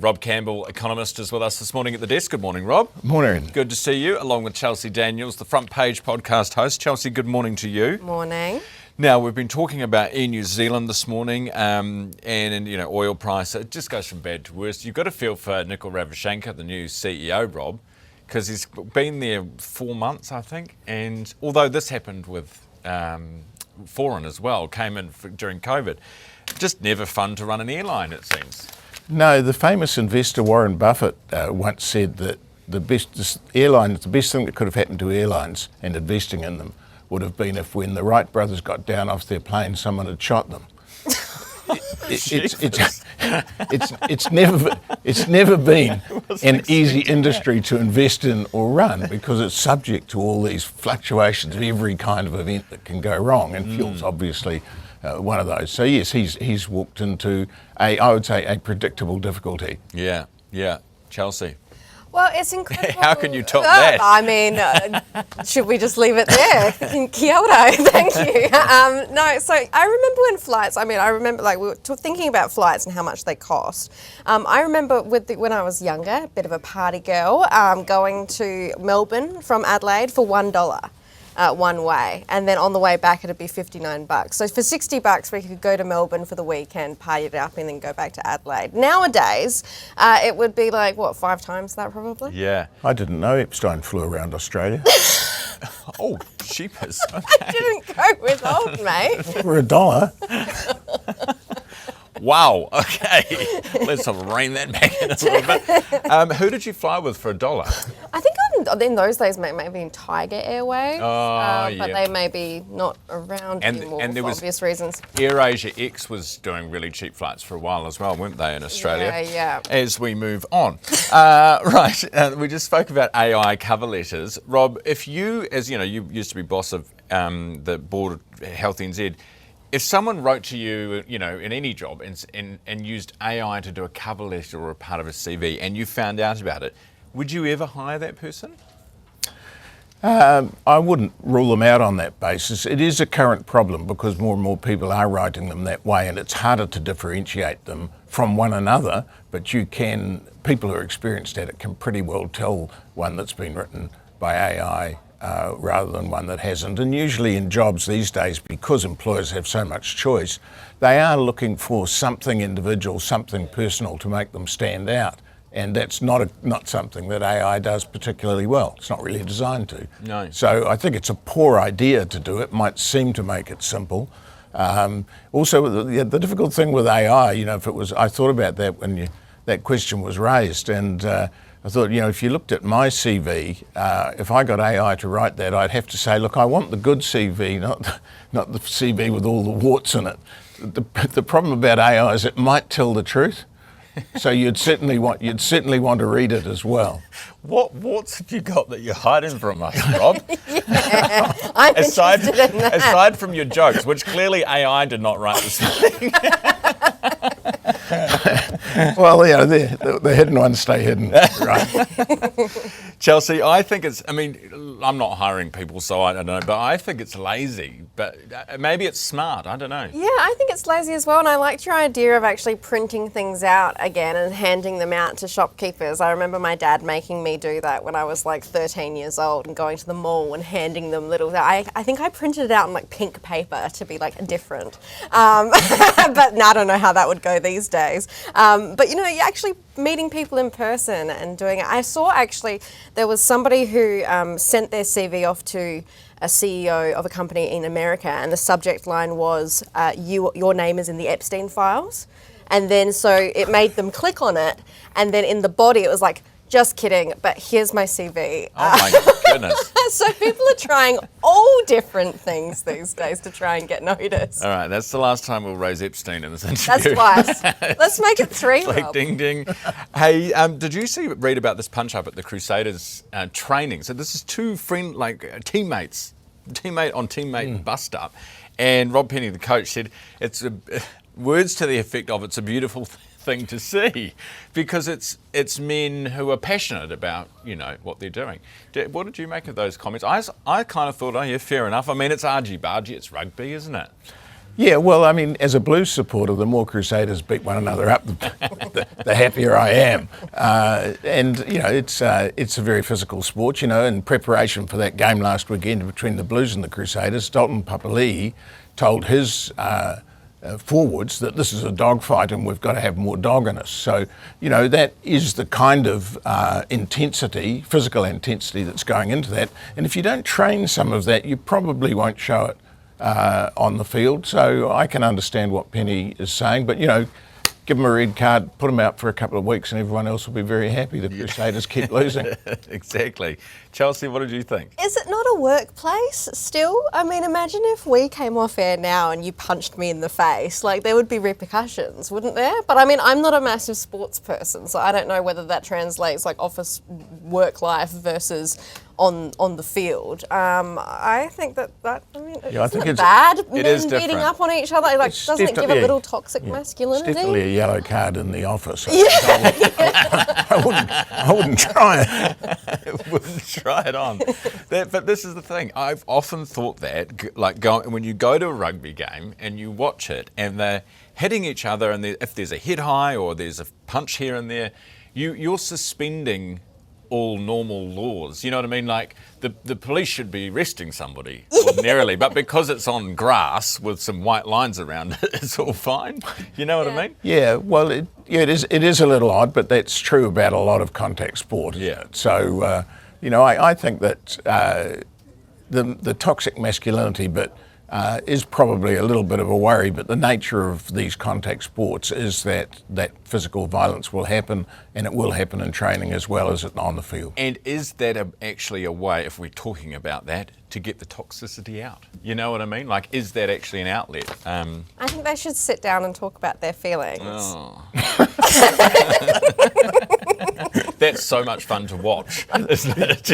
Rob Campbell, Economist, is with us this morning at the desk. Good morning, Rob. Morning. Good to see you, along with Chelsea Daniels, the Front Page podcast host. Chelsea, good morning to you. Morning. Now, we've been talking about Air New Zealand this morning, and oil price. It just goes from bad to worse. You've got to feel for Nikhil Ravichandka, the new CEO, Rob, because he's been there 4 months, I think. And although this happened with Foreign as well, came in during COVID, just never fun to run an airline, it seems. No, the famous investor Warren Buffett once said that the best thing that could have happened to airlines and investing in them would have been if, when the Wright brothers got down off their plane, someone had shot them. It's never been an easy industry to invest in or run, because it's subject to all these fluctuations of every kind of event that can go wrong, and fuel's obviously one of those. So yes, he's walked into I would say a predictable difficulty. Yeah. Chelsea. Well, it's incredible. How can you top that? I mean, should we just leave it there? Kia ora, thank you. No, so I remember when flights, we were thinking about flights and how much they cost. I remember when I was younger, a bit of a party girl, going to Melbourne from Adelaide for $1. One way, and then on the way back it'd be $59. So for $60 we could go to Melbourne for the weekend, party it up, and then go back to Adelaide. Nowadays it would be like, 5 times that probably? Yeah. I didn't know Epstein flew around Australia. Oh, sheepers. Okay. I didn't go with old mate. For $1. Wow, okay. Let's rein that back in a little bit. Who did you fly with for $1? I think in those days maybe in Tiger Airways, but they may be not around anymore for obvious reasons. AirAsia X was doing really cheap flights for a while as well, weren't they, in Australia? Yeah. As we move on. We just spoke about AI cover letters. Rob, if you, you used to be boss of the board of Health NZ, if someone wrote to you, in any job and used AI to do a cover letter or a part of a CV and you found out about it, would you ever hire that person? I wouldn't rule them out on that basis. It is a current problem because more and more people are writing them that way, and it's harder to differentiate them from one another, but people who are experienced at it can pretty well tell one that's been written by AI rather than one that hasn't. And usually in jobs these days, because employers have so much choice, they are looking for something individual, something personal to make them stand out. And that's not something that AI does particularly well. It's not really designed to. No. So I think it's a poor idea to do it. Might seem to make it simple. Also, the difficult thing with AI, I thought about that when that question was raised, and I thought, if you looked at my CV, if I got AI to write that, I'd have to say, look, I want the good CV, not the CV with all the warts in it. The problem about AI is it might tell the truth. So you'd certainly want to read it as well. What warts have you got that you're hiding from us, Rob? I'm aside from your jokes, which clearly AI did not write this morning. Well, the hidden ones stay hidden, right? Chelsea, I think I'm not hiring people, so I don't know, but I think it's lazy, but maybe it's smart, I don't know. Yeah, I think it's lazy as well, and I liked your idea of actually printing things out again and handing them out to shopkeepers. I remember my dad making me do that when I was like 13 years old and going to the mall and handing them I think I printed it out in like pink paper to be like different. But now I don't know how that would go these days. But you're actually meeting people in person and doing it. I saw actually there was somebody who sent their CV off to a CEO of a company in America, and the subject line was, your name is in the Epstein files. And then so it made them click on it, and then in the body it was like, just kidding, but here's my CV. Oh my goodness. So people are trying all different things these days to try and get noticed. All right, that's the last time we'll raise Epstein in this interview. That's twice. Let's make it 3, like Rob. ding ding. Hey, did you read about this punch up at the Crusaders training? So this is two teammates, teammate on teammate bust up, and Rob Penny, the coach, said it's words to the effect of it's a beautiful thing to see, because it's men who are passionate about what they're doing. What did you make of those comments? I kind of thought, oh yeah, fair enough. I mean, it's argy-bargy, it's rugby, isn't it? Yeah, well, I mean, as a Blues supporter, the more Crusaders beat one another up, the happier I am. And you know, it's a very physical sport. You know, in preparation for that game last weekend between the Blues and the Crusaders, Dalton Papali'i told his forwards that this is a dogfight and we've got to have more dog in us. So, you know, that is the kind of intensity, physical intensity that's going into that. And if you don't train some of that, you probably won't show it on the field. So I can understand what Penny is saying, but, you know, give them a red card, put them out for a couple of weeks and everyone else will be very happy. The Crusaders keep losing. Exactly. Chelsea, what did you think? Is it not a workplace still? I mean, imagine if we came off air now and you punched me in the face. Like, there would be repercussions, wouldn't there? But I mean, I'm not a massive sports person, so I don't know whether that translates like office work life versus on the field. I think that I mean, Yeah, I think isn't it it's- bad? It Men is beating different. up on each other, like, It's doesn't it give a definitely- little toxic yeah. masculinity? It's definitely a yellow card in the office. I wouldn't try it. Wouldn't try it on. But this is the thing. I've often thought that, when you go to a rugby game and you watch it, and they're hitting each other, and if there's a hit high or there's a punch here and there, you're suspending all normal laws. You know what I mean? Like the police should be arresting somebody ordinarily, but because it's on grass with some white lines around it, it's all fine. You know what I mean? Yeah, well, it is a little odd, but that's true about a lot of contact sport. Yeah. So, you know, I think that the toxic masculinity bit is probably a little bit of a worry, but the nature of these contact sports is that physical violence will happen, and it will happen in training as well as on the field. And is that actually a way, if we're talking about that, to get the toxicity out? You know what I mean? Like, is that actually an outlet? I think they should sit down and talk about their feelings. Oh. That's so much fun to watch, isn't it?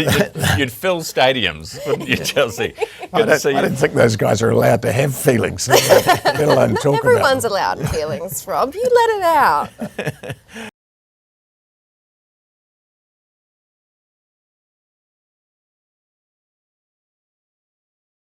You'd fill stadiums, wouldn't you, Chelsea? I don't think those guys are allowed to have feelings, let alone talk about them. Everyone's allowed feelings, Rob. You let it out.